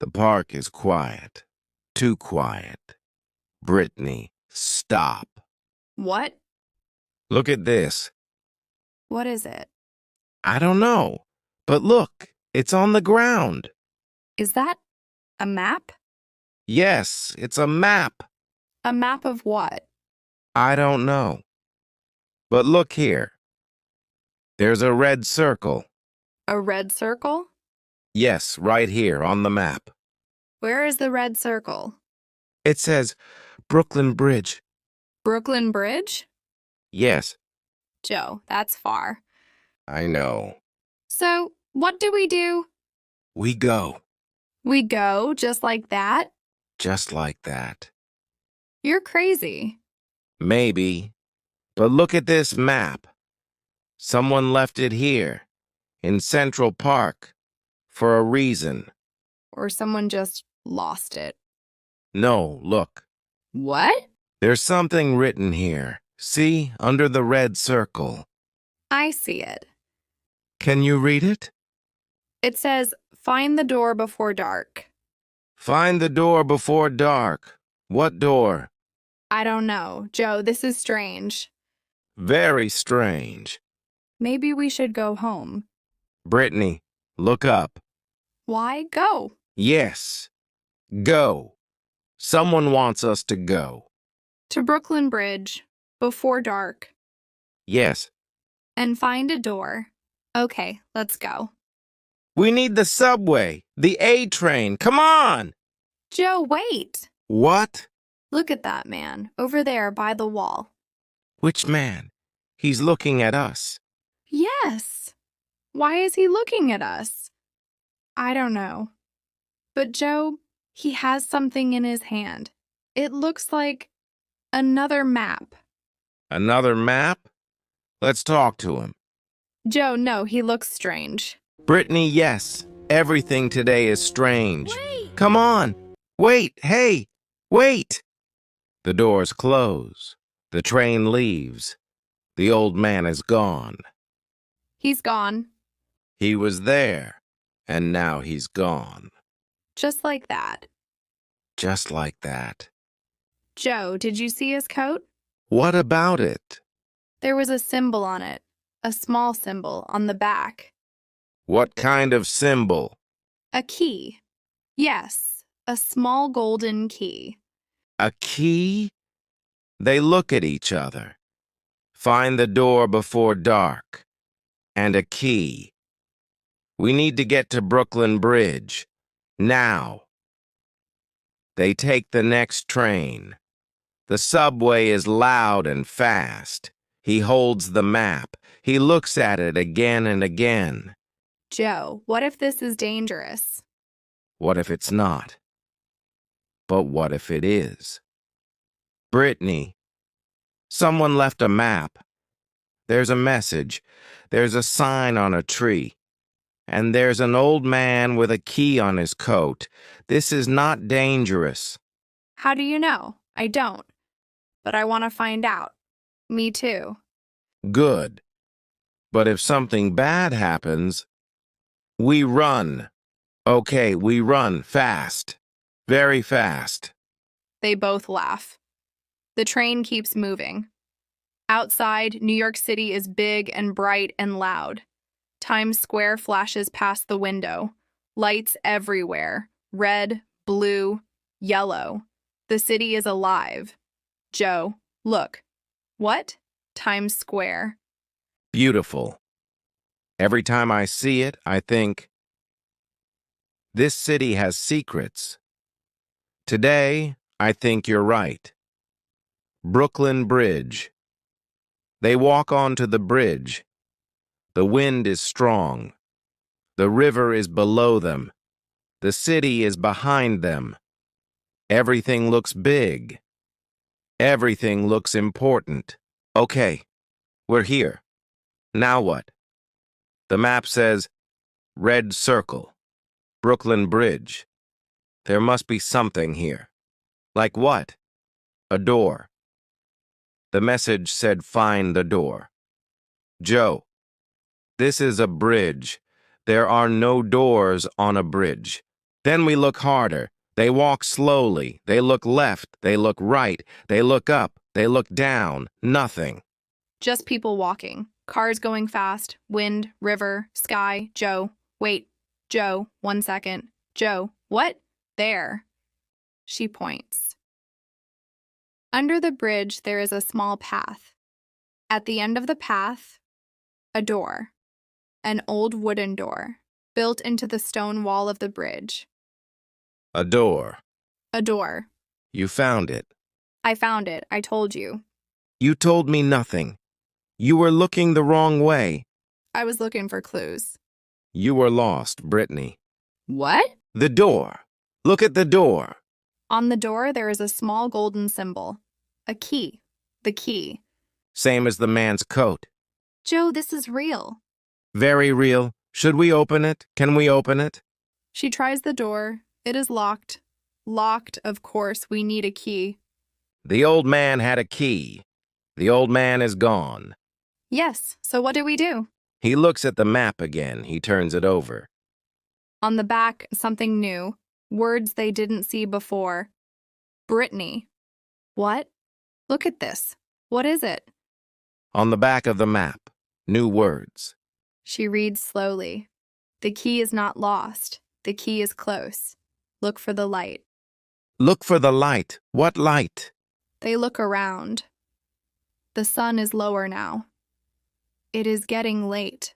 The park is quiet. Too quiet. Britney, stop. What? Look at this. What is it? I don't know. But look, it's on the ground. Is that a map? Yes, it's a map. A map of what? I don't know. But look here. There's a red circle. A red circle? Yes, right here on the map. Where is the red circle? It says Brooklyn Bridge. Brooklyn Bridge? Yes, Joe, that's far. I know. So, what do? We go. We go just like that? Just like that. You're crazy. Maybe. But look at this map. Someone left it here, in Central Park, for a reason. Or someone just lost it. No, look. What? There's something written here. See, under the red circle. I see it. Can you read it? It says, find the door before dark. Find the door before dark. What door? I don't know. Joe, this is strange. Very strange. Maybe we should go home. Britney, look up. Why go? Yes. Go. Someone wants us to go. To Brooklyn Bridge, before dark, Yes. and find a door. Okay, let's go. We need the subway, the A train. Come on! Joe, wait! What? Look at that man, over there by the wall. Which man? He's looking at us. Yes! Why is he looking at us? I don't know. But Joe, he has something in his hand. It looks like another map. Another map? Let's talk to him. Joe, no, he looks strange. Brittany, yes. Everything today is strange. Wait! Come on. Wait, hey, wait. The doors close. The train leaves. The old man is gone. He's gone. He was there, and now he's gone. Just like that. Just like that. Joe, did you see his coat? What about it? There was a symbol on it. A small symbol on the back. What kind of symbol? A key. Yes, a small golden key. A key? They look at each other. Find the door before dark. And a key. We need to get to Brooklyn Bridge. Now. They take the next train. The subway is loud and fast. He holds the map. He looks at it again and again. Joe, what if this is dangerous? What if it's not? But what if it is? Brittany, someone left a map. There's a message. There's a sign on a tree. And there's an old man with a key on his coat. This is not dangerous. How do you know? I don't. But I want to find out. Me too. Good. But if something bad happens, we run. Okay, we run fast. Very fast. They both laugh. The train keeps moving. Outside, New York City is big and bright and loud. Times Square flashes past the window. Lights everywhere. Red, blue, yellow. The city is alive. Joe, look. What? Times Square. Beautiful. Every time I see it, I think, this city has secrets. Today, I think you're right. Brooklyn Bridge. They walk onto the bridge. The wind is strong. The river is below them. The city is behind them. Everything looks big. Everything looks important. Okay, we're here. Now what? The map says, Red Circle, Brooklyn Bridge. There must be something here. Like what? A door. The message said find the door. Joe, this is a bridge. There are no doors on a bridge. Then we look harder. They walk slowly. They look left. They look right. They look up. They look down. Nothing. Just people walking. Cars going fast. Wind, river, sky. Joe. Wait. Joe, 1 second. Joe, what? There. She points. Under the bridge, there is a small path. At the end of the path, a door. An old wooden door, built into the stone wall of the bridge. A door. A door. You found it. I found it. I told you. You told me nothing. You were looking the wrong way. I was looking for clues. You were lost, Britney. What? The door. Look at the door. On the door, there is a small golden symbol. A key. The key. Same as the man's coat. Joe, this is real. Very real. Should we open it? Can we open it? She tries the door. It is locked. Locked, of course. We need a key. The old man had a key. The old man is gone. Yes, so what do we do? He looks at the map again. He turns it over. On the back, something new. Words they didn't see before. Britney. What? Look at this. What is it? On the back of the map, new words. She reads slowly. The key is not lost. The key is close. Look for the light. Look for the light. What light? They look around. The sun is lower now. It is getting late.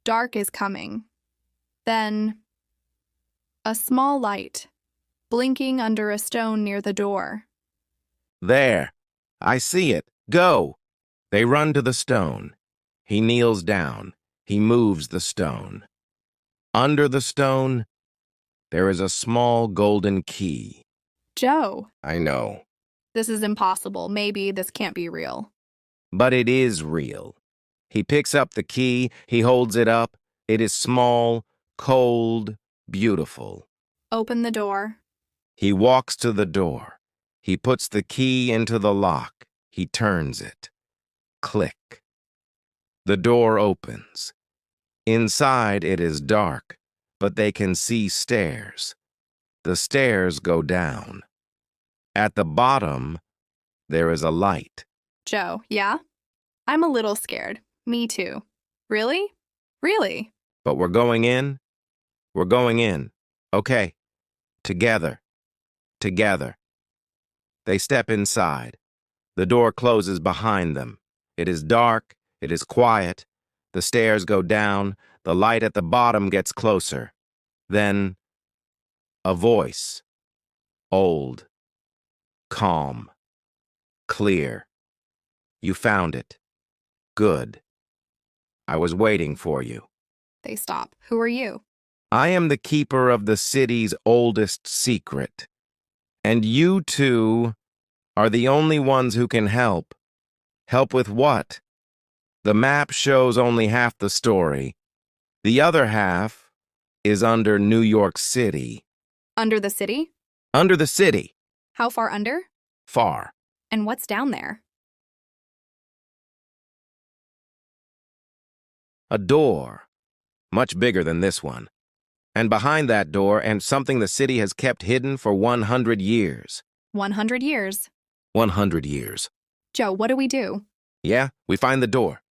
Dark is coming. Then, a small light, blinking under a stone near the door. There. I see it. Go. They run to the stone. He kneels down. He moves the stone. Under the stone, there is a small golden key. Joe. I know. This is impossible. Maybe this can't be real. But it is real. He picks up the key. He holds it up. It is small, cold, beautiful. Open the door. He walks to the door. He puts the key into the lock. He turns it. Click. The door opens. Inside it is dark, but they can see stairs. The stairs go down. At the bottom, there is a light. Joe, yeah? I'm a little scared. Me too. Really? Really? But we're going in? We're going in. Okay. Together. Together. They step inside. The door closes behind them. It is dark. It is quiet. The stairs go down. The light at the bottom gets closer. Then, a voice. Old. Calm. Clear. You found it. Good. I was waiting for you. They stop. Who are you? I am the keeper of the city's oldest secret. And you two are the only ones who can help. Help with what? The map shows only half the story. The other half is under New York City. Under the city? Under the city. How far under? Far. And what's down there? A door. Much bigger than this one. And behind that door, and something the city has kept hidden for 100 years. 100 years. 100 years. Joe, what do we do? Yeah, we find the door.